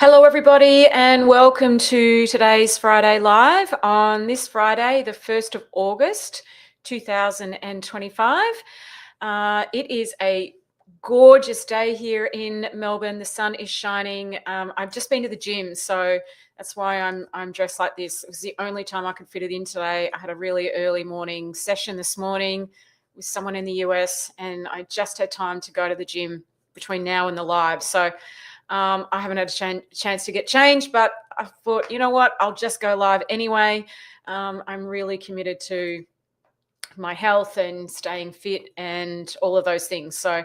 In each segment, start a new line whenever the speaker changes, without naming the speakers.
Hello, everybody, and welcome to today's Friday Live on this Friday, the 1st of August, 2025. It is a gorgeous day here in Melbourne. The sun is shining. I've just been to the gym, so that's why I'm dressed like this. It was the only time I could fit it in today. I had a really early morning session this morning with someone in the US, and I just had time to go to the gym between now and the live. So I haven't had a chance to get changed, but I thought, you know what, I'll just go live anyway. I'm really committed to my health and staying fit and all of those things. So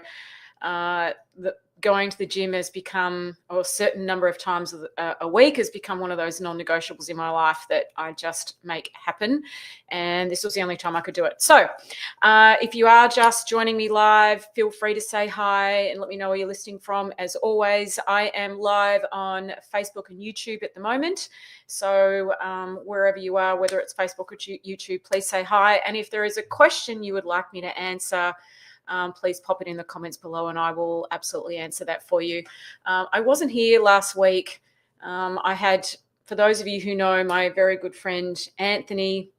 going to the gym has become, or a certain number of times a week has become one of those non-negotiables in my life that I just make happen. And this was the only time I could do it. So if you are just joining me live, feel free to say hi and let me know where you're listening from. As always, I am live on Facebook and YouTube at the moment. So wherever you are, whether it's Facebook or YouTube, please say hi. And if there is a question you would like me to answer, please pop it in the comments below and I will absolutely answer that for you. I wasn't here last week. I had, for those of you who know, my very good friend Anthony,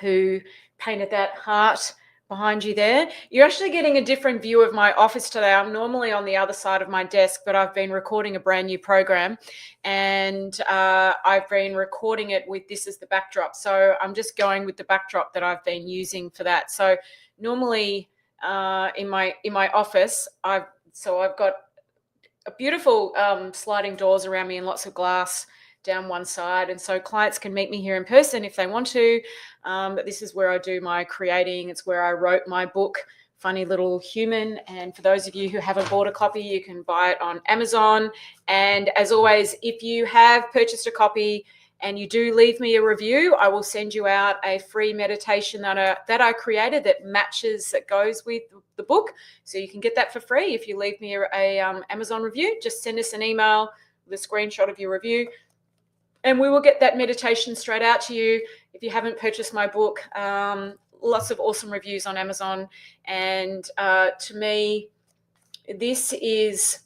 who painted that heart behind you there. You're actually getting a different view of my office today. I'm normally on the other side of my desk, but I've been recording a brand new program and I've been recording it with this as the backdrop. So I'm just going with the backdrop that I've been using for that. So normally in my office, I've got a beautiful sliding doors around me and lots of glass down one side, and so clients can meet me here in person if they want to. But this is where I do my creating. It's where I wrote my book, Funny Little Human. And for those of you who haven't bought a copy, you can buy it on Amazon. And as always, if you have purchased a copy and you do leave me a review, I will send you out a free meditation that I created that goes with the book. So you can get that for free if you leave me a Amazon review. Just send us an email with a screenshot of your review, and we will get that meditation straight out to you. If you haven't purchased my book, lots of awesome reviews on Amazon. And to me, this is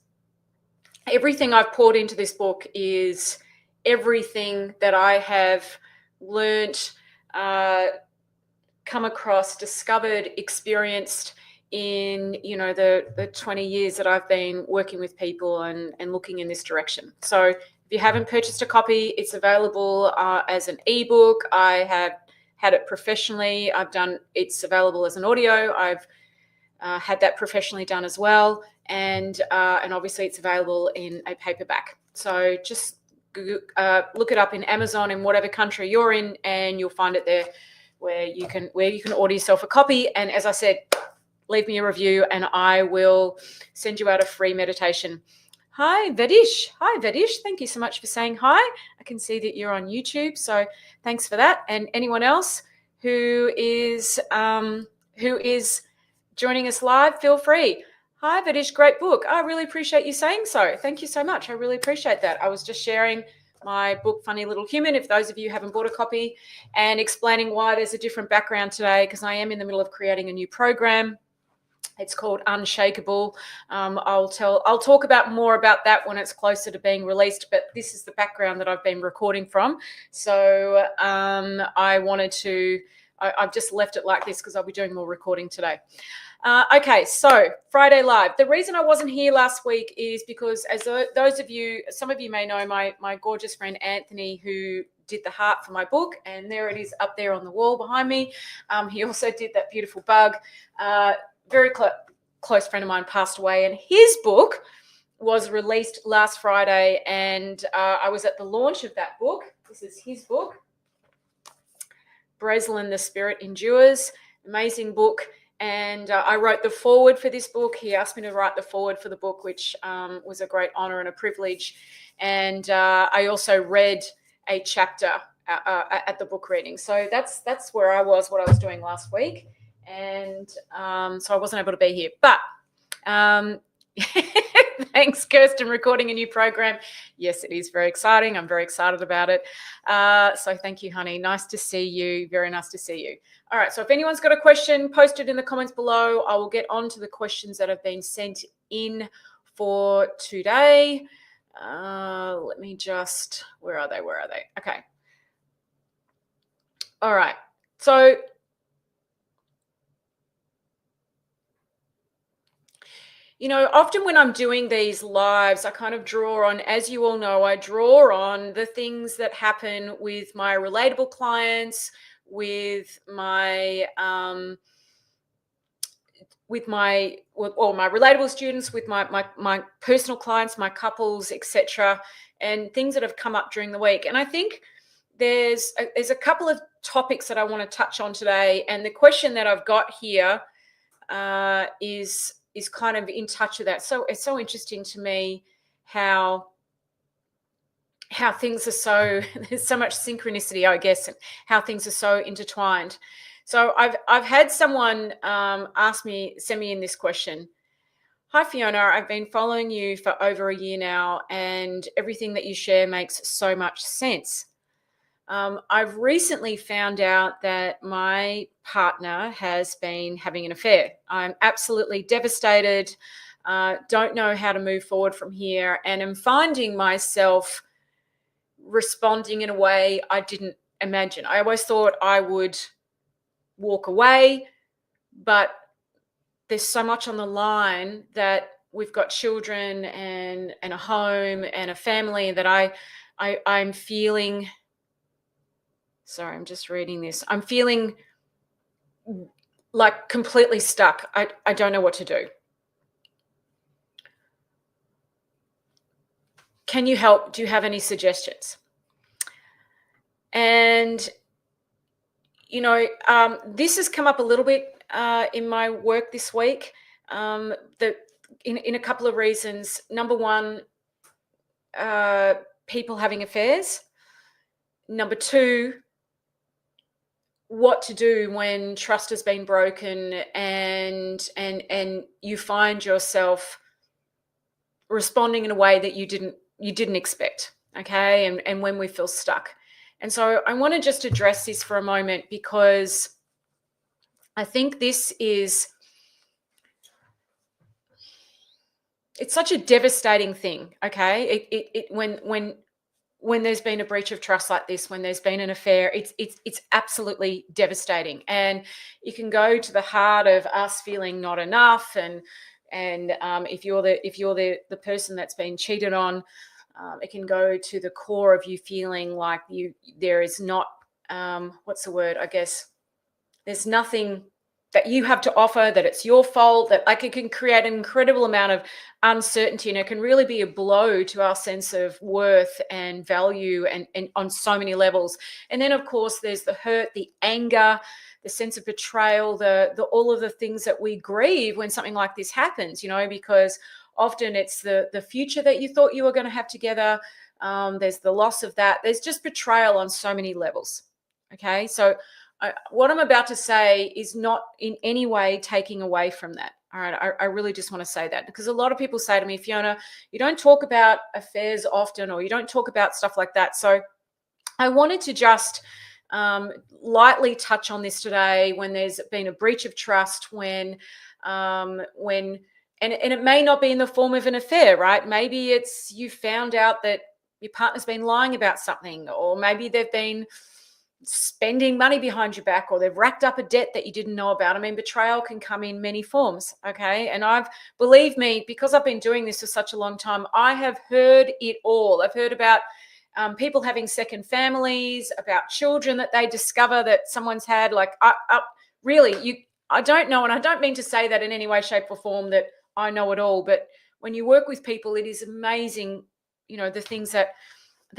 everything I've poured into this book is everything that I have learnt, come across, discovered, experienced in the 20 years that I've been working with people and looking in this direction. So if you haven't purchased a copy, it's available as an ebook. I have had it professionally. It's available as an audio. I've had that professionally done as well. And obviously it's available in a paperback. So just look it up in Amazon in whatever country you're in, and you'll find it there where you can order yourself a copy. And as I said, leave me a review and I will send you out a free meditation. Hi, Vedish. Hi, Vedish. Thank you so much for saying hi. I can see that you're on YouTube, so thanks for that. And anyone else who is joining us live, feel free. Hi, Vedish, great book. I really appreciate you saying so. Thank you so much. I really appreciate that. I was just sharing my book, Funny Little Human, if those of you haven't bought a copy, and explaining why there's a different background today, because I am in the middle of creating a new program. It's called Unshakable. I'll talk about more about that when it's closer to being released, but this is the background that I've been recording from. So I've just left it like this because I'll be doing more recording today. Okay, so Friday Live. The reason I wasn't here last week is because, as some of you may know, my gorgeous friend Anthony, who did the heart for my book, and there it is up there on the wall behind me. He also did that beautiful bug. Very close friend of mine passed away, and his book was released last Friday, and I was at the launch of that book. This is his book, Breslin, The Spirit Endures. Amazing book. And I wrote the foreword for this book. He asked me to write the foreword for the book, which was a great honor and a privilege. And I also read a chapter at the book reading. So that's where I was, what I was doing last week. And so I wasn't able to be here. But thanks, Kirsten, recording a new program. Yes, it is very exciting. I'm very excited about it. So thank you, honey. Nice to see you. Very nice to see you. All right. So if anyone's got a question, post it in the comments below. I will get on to the questions that have been sent in for today. Let me just, where are they? Okay. All right. So, often when I'm doing these lives, I kind of draw on, as you all know, I draw on the things that happen with my relatable clients, with my or my relatable students, with my personal clients, my couples, etc., and things that have come up during the week. And I think there's a couple of topics that I want to touch on today. And the question that I've got here is kind of in touch with that. So it's so interesting to me how things are so there's so much synchronicity, I guess, and how things are so intertwined. So I've had someone send me in this question. Hi Fiona, I've been following you for over a year now, and everything that you share makes so much sense. I've recently found out that my partner has been having an affair. I'm absolutely devastated, don't know how to move forward from here, and am finding myself responding in a way I didn't imagine. I always thought I would walk away, but there's so much on the line, that we've got children and a home and a family, that I'm feeling. Sorry, I'm just reading this. I'm feeling like completely stuck. I don't know what to do. Can you help? Do you have any suggestions? And, this has come up a little bit in my work this week. In a couple of reasons. Number one, people having affairs. Number two, what to do when trust has been broken and you find yourself responding in a way that you didn't expect. Okay. And when we feel stuck. And so I want to just address this for a moment, because I think it's such a devastating thing. Okay. When there's been a breach of trust like this, when there's been an affair, it's absolutely devastating. And you can go to the heart of us feeling not enough, and if you're the person that's been cheated on, it can go to the core of you feeling like there is not, what's the word? I guess there's nothing that you have to offer, that it's your fault, that like it can create an incredible amount of uncertainty, and it can really be a blow to our sense of worth and value, and on so many levels. And then of course there's the hurt, the anger, the sense of betrayal, the all of the things that we grieve when something like this happens, because often it's the future that you thought you were going to have together. There's the loss of that. There's just betrayal on so many levels. Okay, so what I'm about to say is not in any way taking away from that. All right, I really just want to say that, because a lot of people say to me, Fiona, you don't talk about affairs often, or you don't talk about stuff like that. So I wanted to just lightly touch on this today, when there's been a breach of trust, when and it may not be in the form of an affair, right? Maybe it's you found out that your partner's been lying about something, or maybe they've been spending money behind your back, or they've racked up a debt that you didn't know about. I mean, betrayal can come in many forms. Okay. And believe me, because I've been doing this for such a long time, I have heard it all. I've heard about people having second families, about children that they discover that someone's had. Like, I don't know. And I don't mean to say that in any way, shape, or form that I know it all. But when you work with people, it is amazing, the things that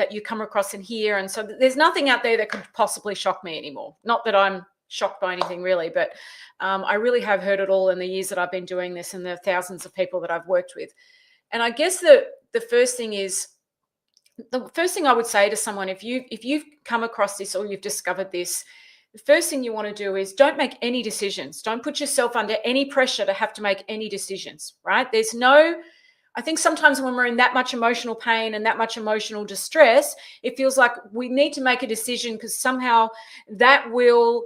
you come across and hear. And so there's nothing out there that could possibly shock me anymore. Not that I'm shocked by anything really, but I really have heard it all in the years that I've been doing this, and the thousands of people that I've worked with. And I guess the first thing I would say to someone, if you've come across this, or you've discovered this, the first thing you want to do is don't make any decisions. Don't put yourself under any pressure to have to make any decisions, right? I think sometimes when we're in that much emotional pain and that much emotional distress, it feels like we need to make a decision, because somehow that will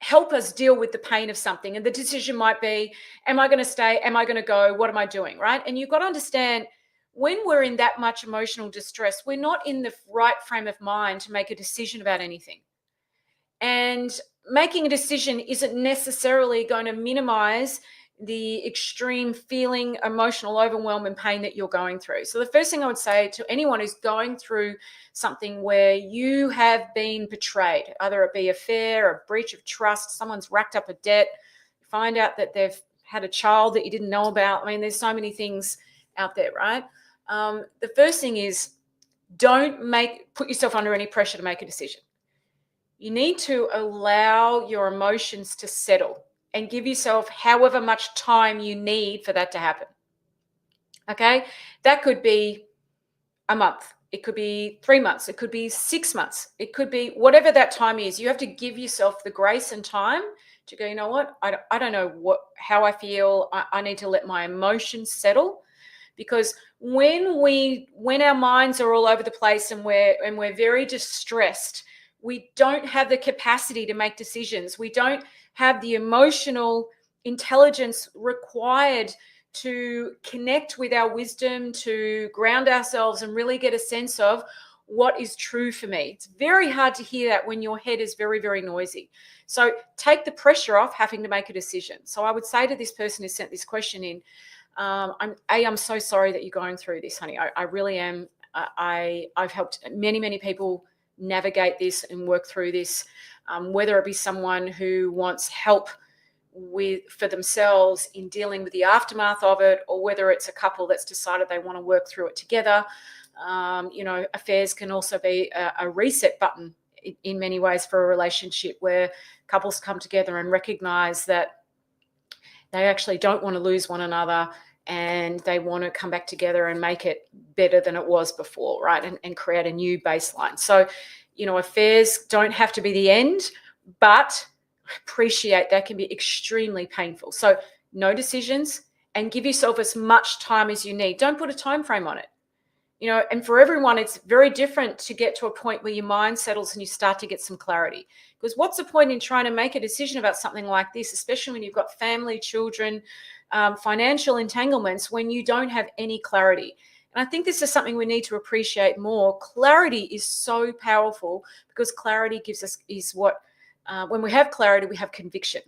help us deal with the pain of something. And the decision might be, am I going to stay? Am I going to go? What am I doing? Right. And you've got to understand, when we're in that much emotional distress, we're not in the right frame of mind to make a decision about anything. And making a decision isn't necessarily going to minimize the extreme feeling, emotional overwhelm and pain that you're going through. So the first thing I would say to anyone who's going through something where you have been betrayed, either it be affair, a breach of trust, someone's racked up a debt, you find out that they've had a child that you didn't know about. I mean, there's so many things out there, right? The first thing is, don't put yourself under any pressure to make a decision. You need to allow your emotions to settle and give yourself however much time you need for that to happen. Okay? That could be a month. It could be 3 months. It could be 6 months. It could be whatever that time is. You have to give yourself the grace and time to go, you know what? I don't know how I feel. I need to let my emotions settle. Because when our minds are all over the place and we're very distressed, we don't have the capacity to make decisions. We don't have the emotional intelligence required to connect with our wisdom, to ground ourselves and really get a sense of what is true for me. It's very hard to hear that when your head is very, very noisy. So take the pressure off having to make a decision. So I would say to this person who sent this question in, I'm so sorry that you're going through this, honey. I really am. I've helped many, many people navigate this and work through this, whether it be someone who wants help for themselves in dealing with the aftermath of it, or whether it's a couple that's decided they want to work through it together. Affairs can also be a reset button in many ways for a relationship, where couples come together and recognize that they actually don't want to lose one another, and they want to come back together and make it better than it was before, right? And create a new baseline. So, affairs don't have to be the end, but appreciate that can be extremely painful. So no decisions, and give yourself as much time as you need. Don't put a time frame on it. And for everyone, it's very different to get to a point where your mind settles and you start to get some clarity. Because what's the point in trying to make a decision about something like this, especially when you've got family, children, financial entanglements, when you don't have any clarity? And I think this is something we need to appreciate more. Clarity is so powerful, because clarity when we have clarity, we have conviction.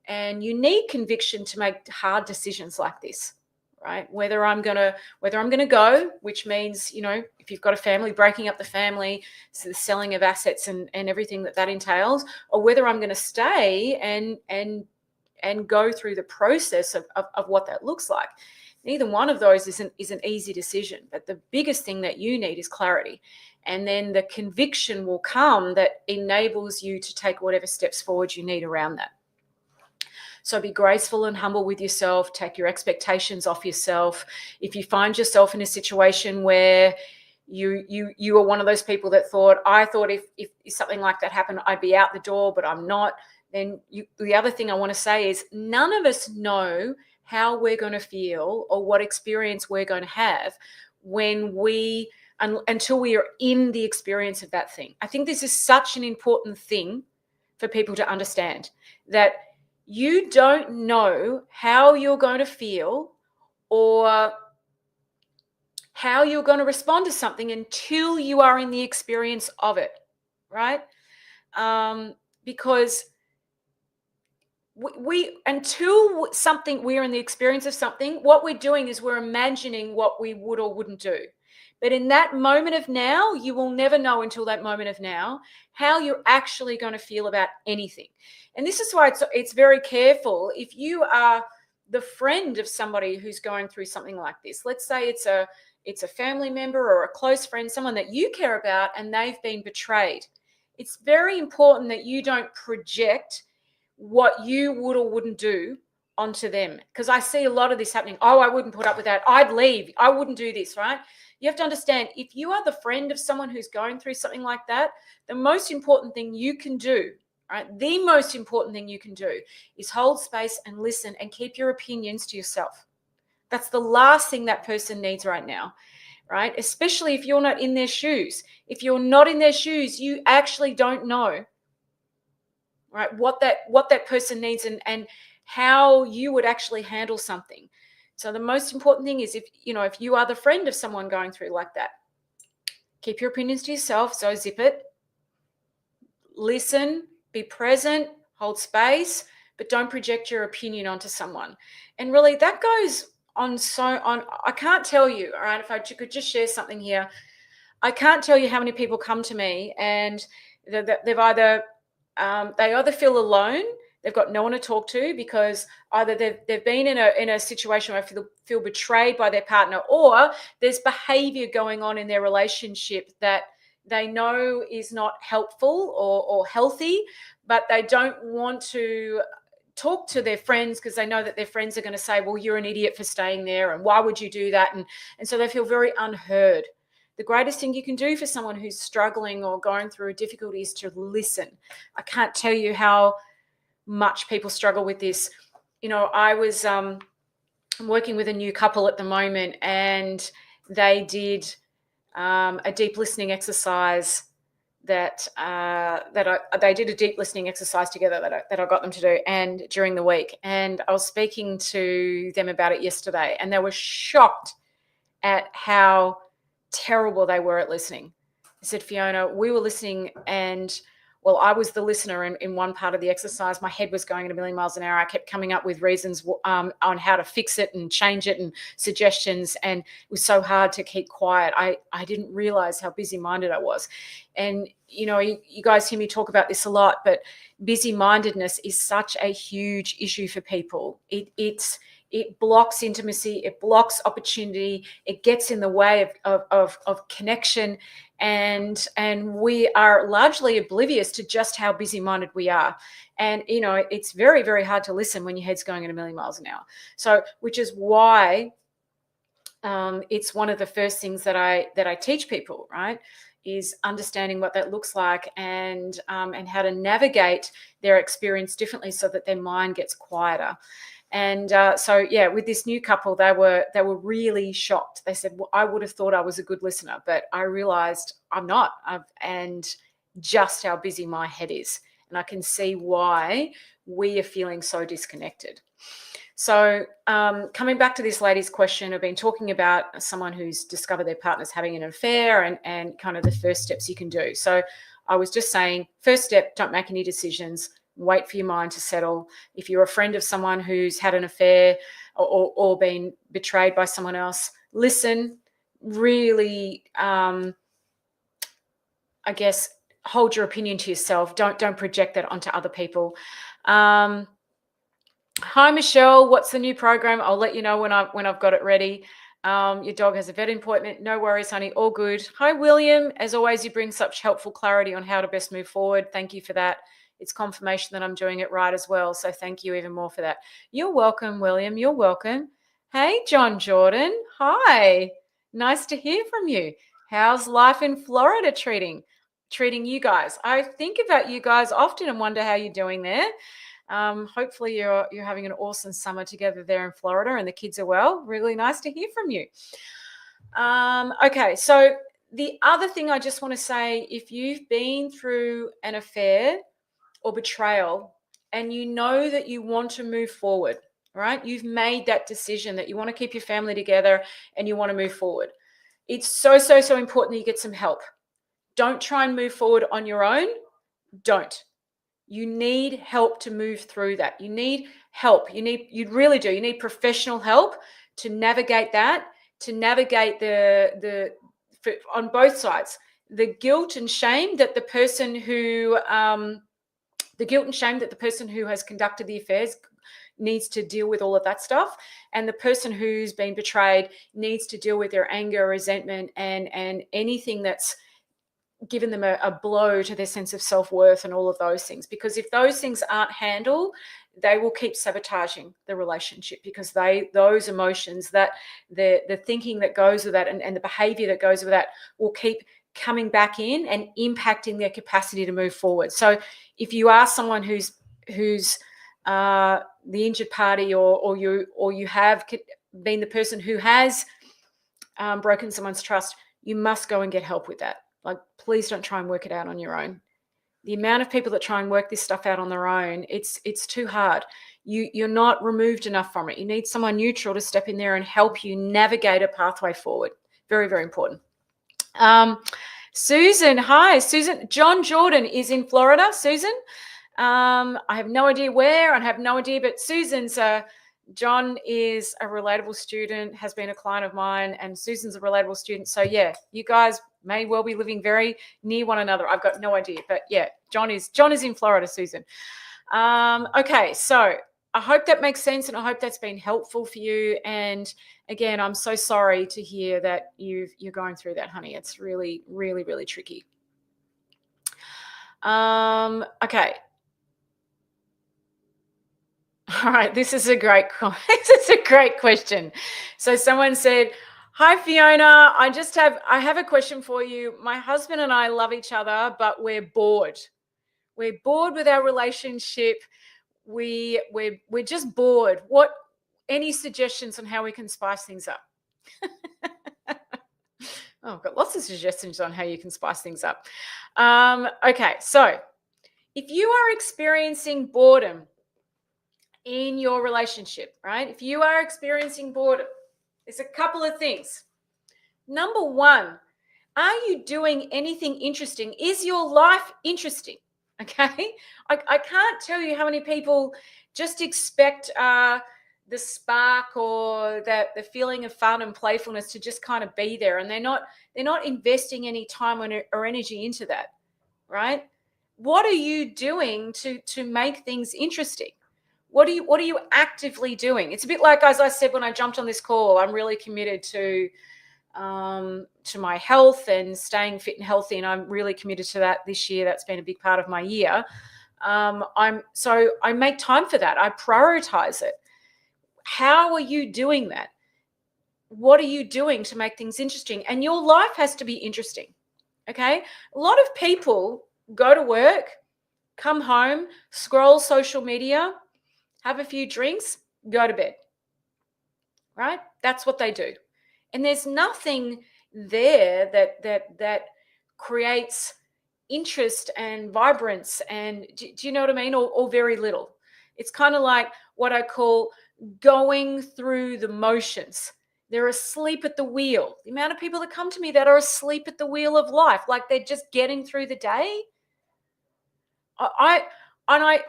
And you need conviction to make hard decisions like this. Right? Whether I'm gonna go, which means, if you've got a family, breaking up the family, so the selling of assets and everything that entails, or whether I'm going to stay and go through the process of what that looks like. Neither one of those is an easy decision, but the biggest thing that you need is clarity. And then the conviction will come that enables you to take whatever steps forward you need around that. So be graceful and humble with yourself. Take your expectations off yourself. If you find yourself in a situation where you are one of those people that I thought if something like that happened, I'd be out the door, but I'm not, then the other thing I want to say is, none of us know how we're going to feel or what experience we're going to have until we are in the experience of that thing. I think this is such an important thing for people to understand, that you don't know how you're going to feel or how you're going to respond to something until you are in the experience of it, right? Because until we're in the experience of something, what we're doing is we're imagining what we would or wouldn't do. But in that moment of now, you will never know until that moment of now how you're actually going to feel about anything. And this is why it's very careful. If you are the friend of somebody who's going through something like this, let's say it's a family member or a close friend, someone that you care about, and they've been betrayed. It's very important that you don't project what you would or wouldn't do onto them. Because I see a lot of this happening. Oh, I wouldn't put up with that. I'd leave. I wouldn't do this, right? You have to understand, if you are the friend of someone who's going through something like that, the most important thing you can do, right? The most important thing you can do is hold space and listen and keep your opinions to yourself. That's the last thing that person needs right now, right? Especially if you're not in their shoes. If you're not in their shoes, you actually don't know right? What that person needs, and how you would actually handle something. So the most important thing is, if you are the friend of someone going through like that, keep your opinions to yourself. So zip it, listen, be present, hold space, but don't project your opinion onto someone. And really, that goes on I can't tell you, all right, if I could just share something here, I can't tell you how many people come to me and they've either they either feel alone, they've got no one to talk to, because either they've been in a situation where they feel betrayed by their partner, or there's behavior going on in their relationship that they know is not helpful or healthy, but they don't want to talk to their friends because they know that their friends are going to say, well, you're an idiot for staying there, and why would you do that? And so they feel very unheard. The greatest thing you can do for someone who's struggling or going through a difficulty is to listen. I can't tell you how much people struggle with this. I was working with a new couple at the moment, and they did a deep listening exercise they did a deep listening exercise together that I got them to do, and during the week. And I was speaking to them about it yesterday, and they were shocked at how terrible they were at listening. I said, Fiona, we were listening, and well, I was the listener in one part of the exercise. My head was going at a million miles an hour. I kept coming up with reasons on how to fix it and change it and suggestions. And it was so hard to keep quiet. I didn't realize how busy-minded I was. And, you guys hear me talk about this a lot, but busy-mindedness is such a huge issue for people. It blocks intimacy, it blocks opportunity, it gets in the way of connection, and we are largely oblivious to just how busy-minded we are. And it's very, very hard to listen when your head's going at a million miles an hour. So, which is why it's one of the first things that I teach people, right, is understanding what that looks like, and how to navigate their experience differently so that their mind gets quieter. And so, with this new couple, they were really shocked. They said, well, I would have thought I was a good listener, but I realized I'm not, and just how busy my head is. And I can see why we are feeling so disconnected. So coming back to this lady's question, I've been talking about someone who's discovered their partner's having an affair, and kind of the first steps you can do. So I was just saying, first step, don't make any decisions. Wait for your mind to settle. If you're a friend of someone who's had an affair or been betrayed by someone else, listen, really, I guess, hold your opinion to yourself. Don't project that onto other people. Hi, Michelle. What's the new program? I'll let you know when I've got it ready. Your dog has a vet appointment. No worries, honey. All good. Hi, William. As always, you bring such helpful clarity on how to best move forward. Thank you for that. It's confirmation that I'm doing it right as well. So thank you even more for that. You're welcome, William. You're welcome. Hey, John Jordan. Hi. Nice to hear from you. How's life in Florida treating you guys? I think about you guys often and wonder how you're doing there. Hopefully you're having an awesome summer together there in Florida, and the kids are well. Really nice to hear from you. Okay, so the other thing I just want to say, if you've been through an affair or betrayal, and you know that you want to move forward, right? You've made that decision that you want to keep your family together and you want to move forward. It's so important that you get some help. Don't try and move forward on your own. Don't. You need help to move through that. You need help. You really do. You need professional help to navigate that, to navigate on both sides. The guilt and shame that the person who has conducted the affairs needs to deal with all of that stuff, and the person who's been betrayed needs to deal with their anger, resentment, and anything that's given them a blow to their sense of self-worth and all of those things. Because if those things aren't handled, they will keep sabotaging the relationship, because those emotions, that the thinking that goes with that, and the behavior that goes with that, will keep coming back in and impacting their capacity to move forward. So if you are someone who's the injured party, or you have been the person who has broken someone's trust, you must go and get help with that. Like, please don't try and work it out on your own. The amount of people that try and work this stuff out on their own, it's too hard. You're not removed enough from it. You need someone neutral to step in there and help you navigate a pathway forward. Very, very important. Susan, hi. Susan, John Jordan is in Florida. Susan, I have no idea where. I have no idea, but John is a relatable student, has been a client of mine, and Susan's a relatable student. So yeah, you guys may well be living very near one another. I've got no idea, but yeah, John is in Florida, Susan. Okay, so I hope that makes sense, and I hope that's been helpful for you. And again, I'm so sorry to hear that you're going through that, honey. It's really, really, really tricky. Okay. All right, this is a great question. So someone said, "Hi Fiona, I have a question for you. My husband and I love each other, but we're bored. We're bored with our relationship. We're just bored. Any suggestions on how we can spice things up?" Oh, I've got lots of suggestions on how you can spice things up. Okay, so if you are experiencing boredom in your relationship, right? If you are experiencing boredom, there's a couple of things. Number one, are you doing anything interesting? Is your life interesting? Okay. I can't tell you how many people just expect the spark or the feeling of fun and playfulness to just kind of be there, and they're not investing any time or energy into that, right? What are you doing to make things interesting? What are you actively doing? It's a bit like, as I said when I jumped on this call, I'm really committed to my health and staying fit and healthy, and I'm really committed to that this year. That's been a big part of my year. I make time for that. I prioritize it. How are you doing that? What are you doing to make things interesting? And your life has to be interesting. Okay. A lot of people go to work, come home, scroll social media, have a few drinks, go to bed. Right? That's what they do. And there's nothing there that creates interest and vibrance, and do you know what I mean? Or very little. It's kind of like what I call going through the motions. They're asleep at the wheel. The amount of people that come to me that are asleep at the wheel of life, like they're just getting through the day.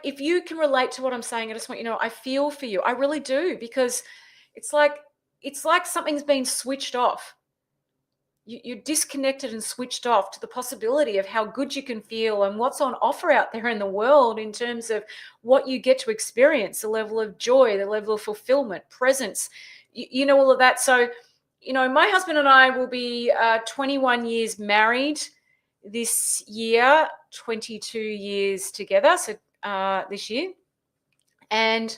If you can relate to what I'm saying, I just want you to know I feel for you. I really do, because it's like something's been switched off. You're disconnected and switched off to the possibility of how good you can feel and what's on offer out there in the world in terms of what you get to experience, the level of joy, the level of fulfillment, presence, you know, all of that. So, you know, my husband and I will be 21 years married this year, 22 years together. So this year. And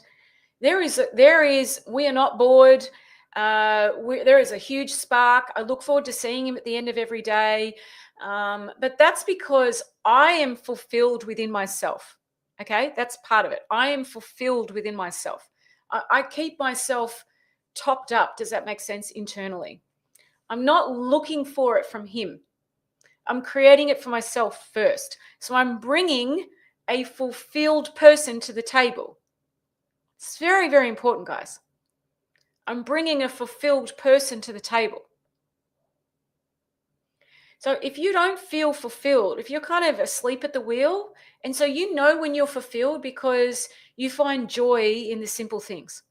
we are not bored. There is a huge spark. I look forward to seeing him at the end of every day. But that's because I am fulfilled within myself. Okay, that's part of it. I am fulfilled within myself. I keep myself topped up. Does that make sense? Internally, I'm not looking for it from him. I'm creating it for myself first. So I'm bringing a fulfilled person to the table. It's very, very important, guys. I'm bringing a fulfilled person to the table. So if you don't feel fulfilled, if you're kind of asleep at the wheel, and so you know when you're fulfilled because you find joy in the simple things.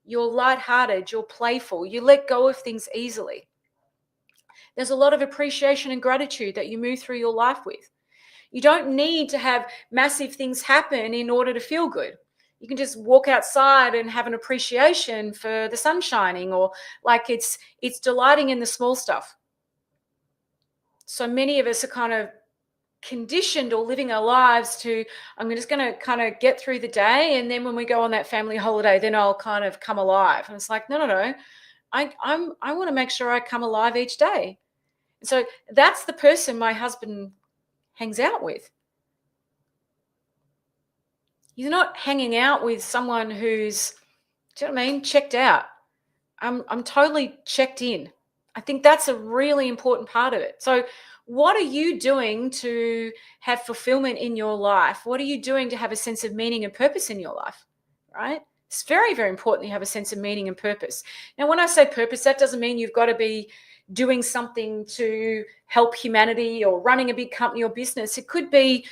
You're lighthearted, you're playful, you let go of things easily. There's a lot of appreciation and gratitude that you move through your life with. You don't need to have massive things happen in order to feel good. You can just walk outside and have an appreciation for the sun shining, or like it's delighting in the small stuff. So many of us are kind of conditioned or living our lives to, I'm just going to kind of get through the day, and then when we go on that family holiday, then I'll kind of come alive. And it's like, no. I want to make sure I come alive each day. So that's the person my husband hangs out with. He's not hanging out with someone who's, do you know what I mean, checked out. I'm totally checked in. I think that's a really important part of it. So What are you doing to have fulfillment in your life? What are you doing to have a sense of meaning and purpose in your life, right? It's very, very important you have a sense of meaning and purpose. Now, when I say purpose, that doesn't mean you've got to be doing something to help humanity or running a big company or business. It could be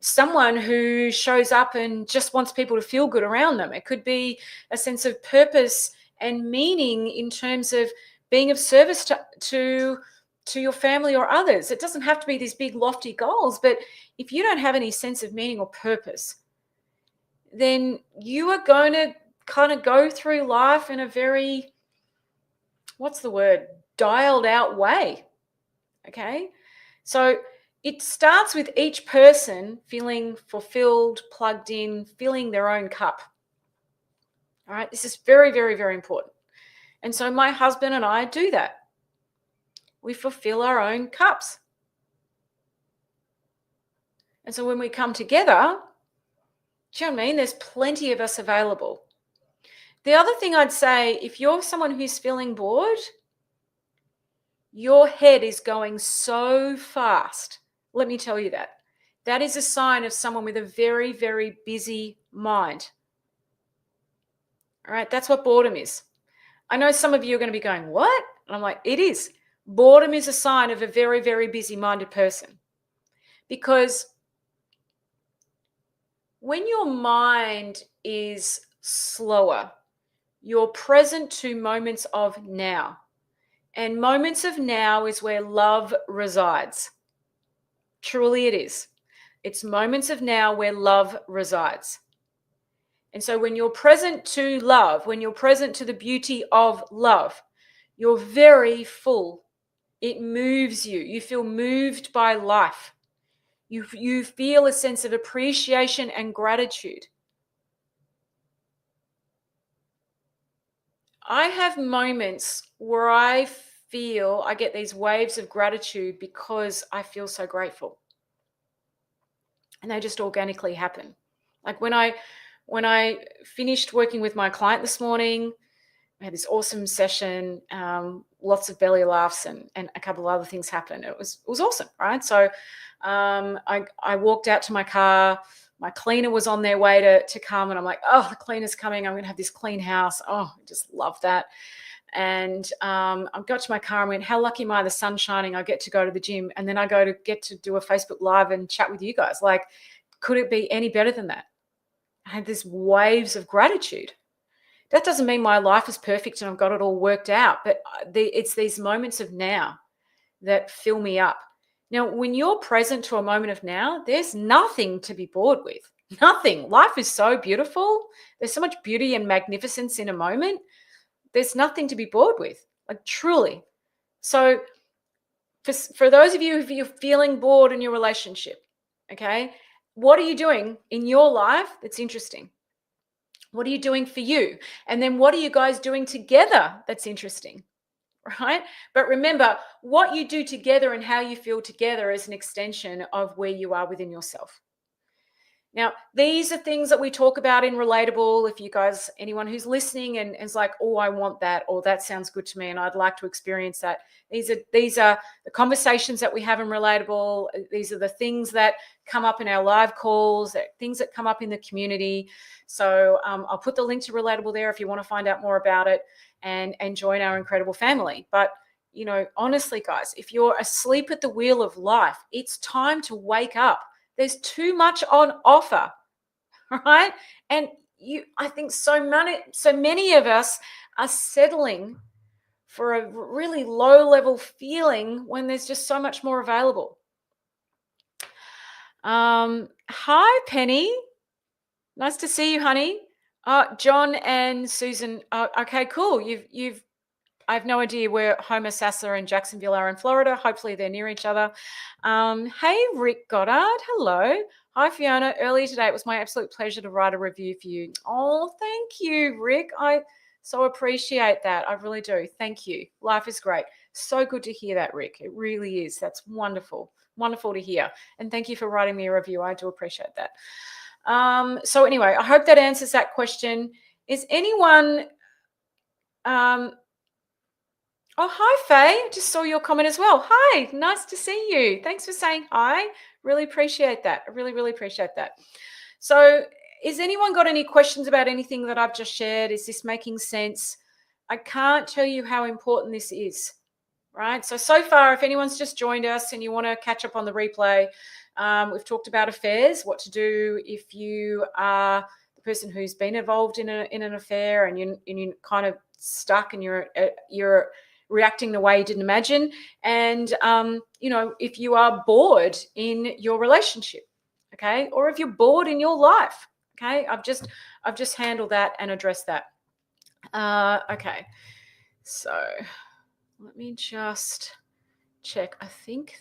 someone who shows up and just wants people to feel good around them. It could be a sense of purpose and meaning in terms of being of service to your family or others. It doesn't have to be these big lofty goals, but if you don't have any sense of meaning or purpose, then you are going to kind of go through life in a very, dialed out way. Okay. So it starts with each person feeling fulfilled, plugged in, filling their own cup. All right. This is very, very, very important. And so my husband and I do that. We fulfill our own cups. And so when we come together, do you know what I mean? There's plenty of us available. The other thing I'd say, if you're someone who's feeling bored, your head is going so fast. Let me tell you that. That is a sign of someone with a very, very busy mind. All right, that's what boredom is. I know some of you are going to be going, what? And I'm like, it is. Boredom is a sign of a very, very busy-minded person. Because when your mind is slower, you're present to moments of now. And moments of now is where love resides. Truly it is. It's moments of now where love resides. And so when you're present to love, when you're present to the beauty of love, you're very full. It moves you. You feel moved by life. You feel a sense of appreciation and gratitude. I have moments where I get these waves of gratitude because I feel so grateful. And they just organically happen. Like when I finished working with my client this morning, I had this awesome session, lots of belly laughs and a couple of other things happened. It was awesome, right? So I walked out to my car. My cleaner was on their way to come, and I'm like, oh, the cleaner's coming. I'm going to have this clean house. Oh, I just love that. And I got to my car and went, how lucky am I? The sun's shining. I get to go to the gym, and then I get to do a Facebook Live and chat with you guys. Like, could it be any better than that? I had these waves of gratitude. That doesn't mean my life is perfect and I've got it all worked out, but it's these moments of now that fill me up. Now, when you're present to a moment of now, there's nothing to be bored with. Nothing. Life is so beautiful. There's so much beauty and magnificence in a moment. There's nothing to be bored with, like truly. So for those of you who are feeling bored in your relationship, okay, what are you doing in your life that's interesting? What are you doing for you? And then what are you guys doing together that's interesting? Right? But remember, what you do together and how you feel together is an extension of where you are within yourself. Now, these are things that we talk about in Relatable. If you guys, anyone who's listening and is like, oh, I want that, or that sounds good to me and I'd like to experience that. These are the conversations that we have in Relatable. These are the things that come up in our live calls, things that come up in the community. So I'll put the link to Relatable there if you want to find out more about it and join our incredible family. But, you know, honestly, guys, if you're asleep at the wheel of life, it's time to wake up. There's too much on offer, right? And I think so many of us are settling for a really low level feeling when there's just so much more available. Hi, Penny. Nice to see you, honey. John and Susan. Okay, cool. I have no idea where Homer Sasser and Jacksonville are in Florida. Hopefully they're near each other. Hey, Rick Goddard. Hello. Hi, Fiona. Earlier today, it was my absolute pleasure to write a review for you. Oh, thank you, Rick. I so appreciate that. I really do. Thank you. Life is great. So good to hear that, Rick. It really is. That's wonderful. Wonderful to hear. And thank you for writing me a review. I do appreciate that. So anyway, I hope that answers that question. Is anyone... Oh, hi, Faye. Just saw your comment as well. Hi, nice to see you. Thanks for saying hi. Really appreciate that. I really, really appreciate that. So, is anyone got any questions about anything that I've just shared? Is this making sense? I can't tell you how important this is, right? So far, if anyone's just joined us and you want to catch up on the replay, we've talked about affairs, what to do if you are the person who's been involved in an affair and you're kind of stuck and you're reacting the way you didn't imagine, and if you are bored in your relationship, okay, or if you're bored in your life, okay. I've just handled that and addressed that. Okay, so let me just check. I think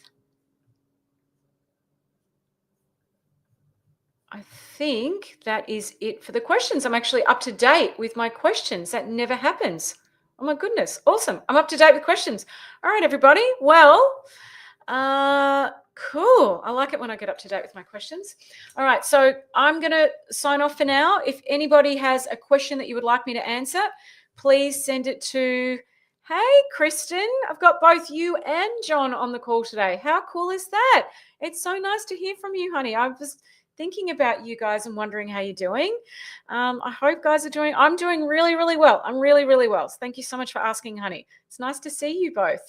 that is it for the questions. I'm actually up to date with my questions. That never happens. Oh my goodness. Awesome. I'm up to date with questions. All right, everybody. Well, cool. I like it when I get up to date with my questions. All right. So I'm going to sign off for now. If anybody has a question that you would like me to answer, please send it to, hey, Kristen, I've got both you and John on the call today. How cool is that? It's so nice to hear from you, honey. I was thinking about you guys and wondering how you're doing. I hope guys are doing, I'm doing really, really well. I'm really, really well. So thank you so much for asking, honey. It's nice to see you both.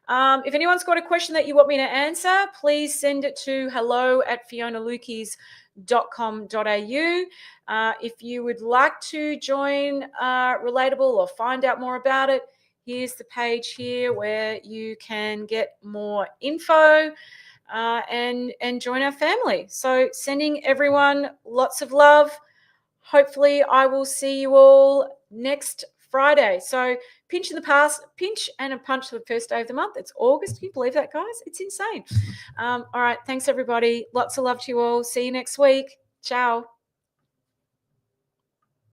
If anyone's got a question that you want me to answer, please send it to hello@fionalukis.com.au. If you would like to join Relatable or find out more about it, here's the page here where you can get more info. And join our family. So sending everyone lots of love. Hopefully I will see you all next Friday. So pinch and a punch for the first day of the month. It's August. Can you believe that, guys? It's insane. All right. Thanks, everybody. Lots of love to you all. See you next week. Ciao.